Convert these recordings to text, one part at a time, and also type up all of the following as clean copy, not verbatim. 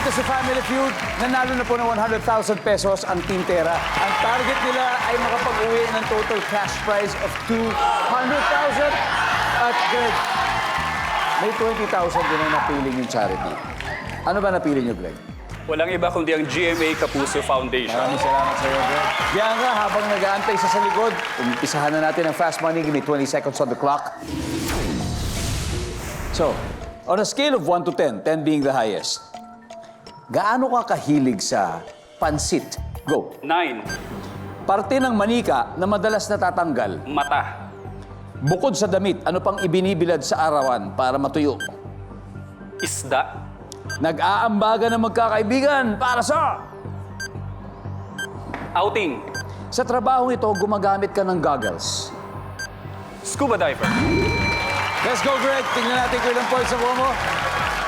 dito sa Family Feud, nanalo na po ng 100,000 pesos ang Team Tera. Ang target nila ay makapag-uwi ng total cash prize of 200,000. At Greg, may 20,000 din ang napiling yung charity. Ano ba napili niyo, Greg? Walang iba kundi ang GMA Kapuso Foundation. Maraming salamat sa iyo, Greg. Bianca, habang nag-aantay sa likod, umpisahan na natin ang Fast Money. Give me 20 seconds on the clock. So, on a scale of 1 to 10, 10 being the highest, gaano ka kahilig sa pansit? Go. 9. Parte ng manika na madalas natatanggal. Mata. Bukod sa damit, ano pang ibinibilad sa arawan para matuyo? Isda. Nag-aambaga ng magkakaibigan para sa... Outing. Sa trabahong ito, gumagamit ka ng goggles. Scuba diver. Let's go, Greg. Tingnan natin kung ilang points nakuha mo.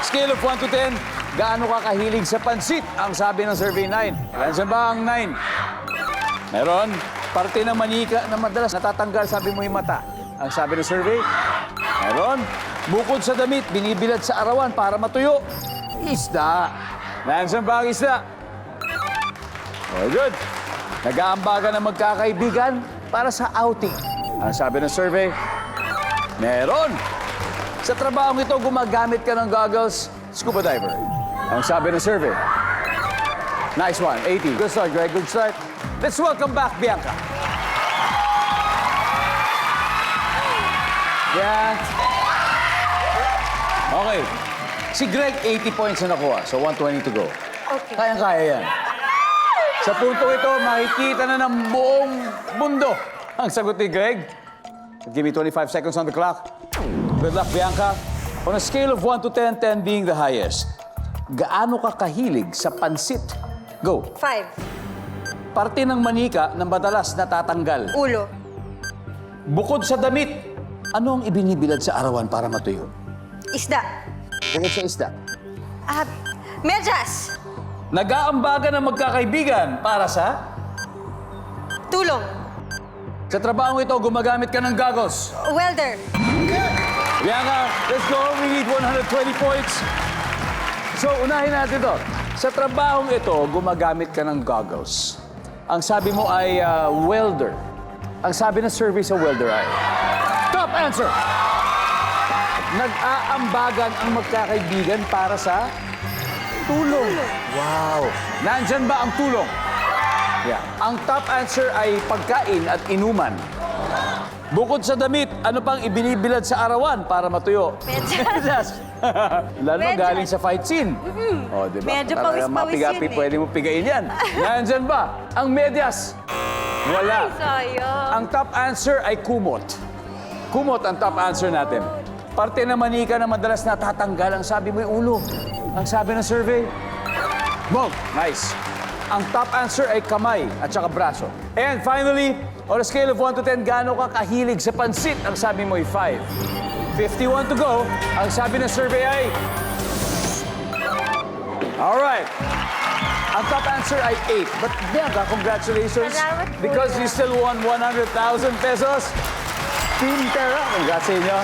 Scale of 1 to 10, gaano ka kahilig sa pansit? Ang sabi ng survey 9. Nandiyan ba ang 9? Meron. Parte ng manika na madalas natatanggal, sabi mo yung mata. Ang sabi ng survey, meron. Bukod sa damit, binibilad sa arawan para matuyo. Isda. Nandiyan ba ang isda? Very good. Nag-aambaga ng magkakaibigan para sa outing. Ang sabi ng survey, meron. Sa trabahong ito, gumagamit ka ng goggles, scuba diver. Ang sabi ng survey. Nice one, 80. Good start, Greg. Good start. Let's welcome back, Bianca. Yeah. Okay. Si Greg, 80 points na nakuha. So, 120 to go. Okay. Kayang-kaya yan. Sa puntong ito, makikita na ng buong mundo ang sagot ni Greg. Give me 25 seconds on the clock. Good luck, Bianca. On a scale of 1 to 10, 10 being the highest, gaano ka kahilig sa pansit? Go. 5. Parte ng manika na madalas natatanggal. Ulo. Bukod sa damit, ano ang ibinibilad sa arawan para matuyo? Isda. Bukod sa isda. Medyas. Nag-aambaga ng magkakaibigan para sa... Tulong. Sa trabahong ito, gumagamit ka ng goggles. Welder. Bianca, let's go. We need 120 points. So, unahin natin ito. Sa trabahong ito, gumagamit ka ng goggles. Ang sabi mo ay welder. Ang sabi ng survey sa welder ay... Top answer! Nag-aambagan ang magkakaibigan para sa tulong. Wow! Nandyan ba ang tulong? Yeah. Ang top answer ay pagkain at inuman. Bukod sa damit, ano pang ibinibilad sa arawan para matuyo? Medyas. Lalo Medyas. galing sa fight scene. Oh, di ba? Medyo Talaga, pawis-pawis mapigapi, yun eh. pwede mo pigain yan. Nandyan ba? Ang medyas. Wala. Sayang. Ang top answer ay kumot. Kumot ang top answer natin. Parte ng manika na madalas natatanggal, ang sabi mo yung ulo. Ang sabi ng survey, Bob, nice. Ang top answer ay kamay at saka braso. And finally, on a scale of 1 to 10, gaano ka kahilig sa pansit? Ang sabi mo ay 5. 51 to go. Ang sabi ng survey ay... Alright. Ang top answer ay 8. But Bianca, congratulations. Salamat po. Because you still won 100,000 pesos. Team Tera, congrats sa inyo.